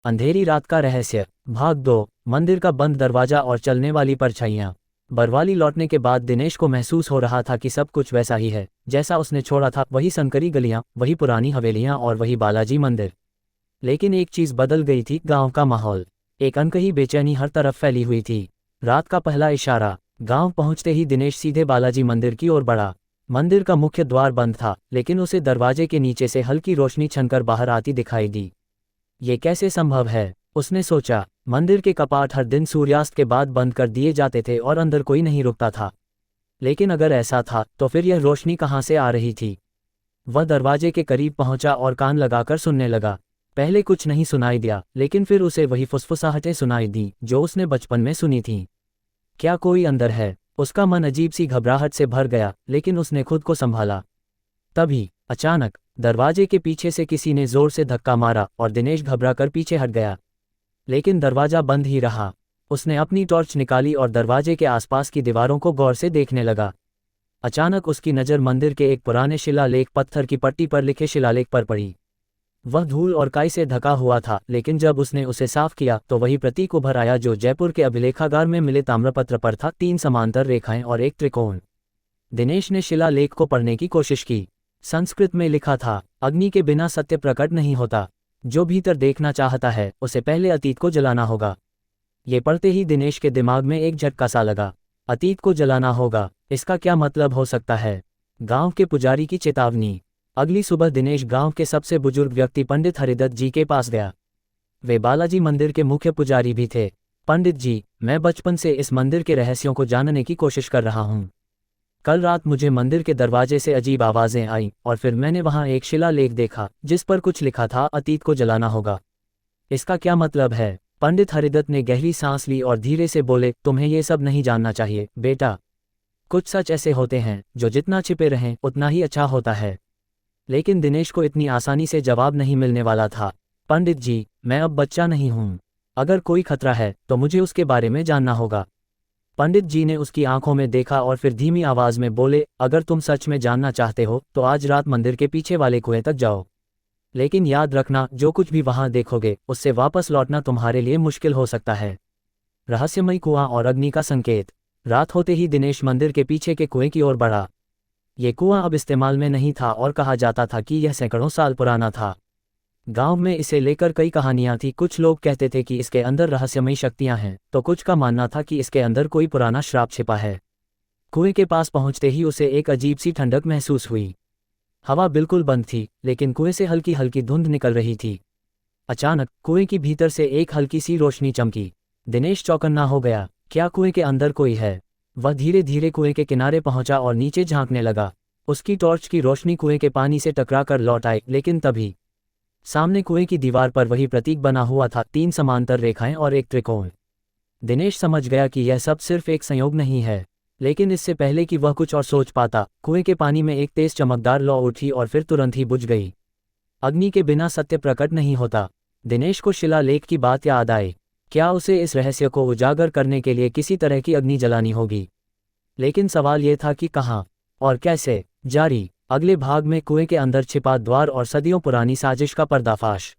अंधेरी रात का रहस्य, भाग 2। मंदिर का बंद दरवाजा और चलने वाली परछाइयाँ। बरवाली लौटने के बाद दिनेश को महसूस हो रहा था कि सब कुछ वैसा ही है जैसा उसने छोड़ा था। वही संकरी गलियाँ, वही पुरानी हवेलियाँ और वही बालाजी मंदिर। लेकिन एक चीज़ बदल गई थी, गांव का माहौल। एक अनकही बेचैनी हर तरफ फैली हुई थी। रात का पहला इशारा। गांव पहुंचते ही दिनेश सीधे बालाजी मंदिर की ओर बढ़ा। मंदिर का मुख्य द्वार बंद था, लेकिन उसे दरवाजे के नीचे से हल्की रोशनी छनकर बाहर आती दिखाई दी। ये कैसे संभव है, उसने सोचा। मंदिर के कपाट हर दिन सूर्यास्त के बाद बंद कर दिए जाते थे और अंदर कोई नहीं रुकता था। लेकिन अगर ऐसा था तो फिर यह रोशनी कहाँ से आ रही थी? वह दरवाजे के करीब पहुंचा और कान लगाकर सुनने लगा। पहले कुछ नहीं सुनाई दिया, लेकिन फिर उसे वही फुसफुसाहटें सुनाई दी जो उसने बचपन में सुनी थीं। क्या कोई अंदर है? उसका मन अजीब सी घबराहट से भर गया, लेकिन उसने खुद को संभाला। तभी अचानक दरवाजे के पीछे से किसी ने जोर से धक्का मारा और दिनेश घबराकर पीछे हट गया। लेकिन दरवाजा बंद ही रहा। उसने अपनी टॉर्च निकाली और दरवाजे के आसपास की दीवारों को गौर से देखने लगा। अचानक उसकी नज़र मंदिर के एक पुराने शिलालेख, पत्थर की पट्टी पर लिखे शिलालेख पर पड़ी। वह धूल और काई से ढका हुआ था, लेकिन जब उसने उसे साफ किया तो वही प्रतीक उभर आया जो जयपुर के अभिलेखागार में मिले ताम्रपत्र पर था। 3 समांतर रेखाएं और एक त्रिकोण। दिनेश ने शिलालेख को पढ़ने की कोशिश की। संस्कृत में लिखा था, अग्नि के बिना सत्य प्रकट नहीं होता। जो भीतर देखना चाहता है उसे पहले अतीत को जलाना होगा। ये पढ़ते ही दिनेश के दिमाग में एक झटका सा लगा। अतीत को जलाना होगा, इसका क्या मतलब हो सकता है? गांव के पुजारी की चेतावनी। अगली सुबह दिनेश गांव के सबसे बुजुर्ग व्यक्ति पंडित हरिदत्त जी के पास गया। वे बालाजी मंदिर के मुख्य पुजारी भी थे। पंडित जी, मैं बचपन से इस मंदिर के रहस्यों को जानने की कोशिश कर रहा हूँ। कल रात मुझे मंदिर के दरवाजे से अजीब आवाज़ें आईं और फिर मैंने वहां एक शिलालेख देखा जिस पर कुछ लिखा था, अतीत को जलाना होगा। इसका क्या मतलब है? पंडित हरिदत्त ने गहरी सांस ली और धीरे से बोले, तुम्हें ये सब नहीं जानना चाहिए बेटा। कुछ सच ऐसे होते हैं जो जितना छिपे रहें उतना ही अच्छा होता है। लेकिन दिनेश को इतनी आसानी से जवाब नहीं मिलने वाला था। पंडित जी, मैं अब बच्चा नहीं हूँ। अगर कोई खतरा है तो मुझे उसके बारे में जानना होगा। पंडित जी ने उसकी आंखों में देखा और फिर धीमी आवाज में बोले, अगर तुम सच में जानना चाहते हो तो आज रात मंदिर के पीछे वाले कुएं तक जाओ। लेकिन याद रखना, जो कुछ भी वहां देखोगे उससे वापस लौटना तुम्हारे लिए मुश्किल हो सकता है। रहस्यमयी कुआं और अग्नि का संकेत। रात होते ही दिनेश मंदिर के पीछे के कुएं की ओर बढ़ा। ये कुआं अब इस्तेमाल में नहीं था और कहा जाता था कि यह सैकड़ों साल पुराना था। गांव में इसे लेकर कई कहानियां थी। कुछ लोग कहते थे कि इसके अंदर रहस्यमयी शक्तियां हैं, तो कुछ का मानना था कि इसके अंदर कोई पुराना श्राप छिपा है। कुएं के पास पहुंचते ही उसे एक अजीब सी ठंडक महसूस हुई। हवा बिल्कुल बंद थी, लेकिन कुएं से हल्की हल्की धुंध निकल रही थी। अचानक कुएं की भीतर से एक हल्की सी रोशनी चमकी। दिनेश चौकन्ना हो गया। क्या कुएं के अंदर कोई है? वह धीरे धीरे कुएं के किनारे पहुंचा और नीचे झांकने लगा। उसकी टॉर्च की रोशनी कुएं के पानी से टकराकर लौट आई, लेकिन तभी सामने कुएं की दीवार पर वही प्रतीक बना हुआ था, 3 समांतर रेखाएं और एक त्रिकोण। दिनेश समझ गया कि यह सब सिर्फ एक संयोग नहीं है। लेकिन इससे पहले कि वह कुछ और सोच पाता, कुएं के पानी में एक तेज चमकदार लौ उठी और फिर तुरंत ही बुझ गई। अग्नि के बिना सत्य प्रकट नहीं होता। दिनेश को शिलालेख की बात याद आई। क्या उसे इस रहस्य को उजागर करने के लिए किसी तरह की अग्नि जलानी होगी? लेकिन सवाल यह था कि कहाँ और कैसे? जारी अगले भाग में कुएं के अंदर छिपा द्वार और सदियों पुरानी साजिश का पर्दाफाश।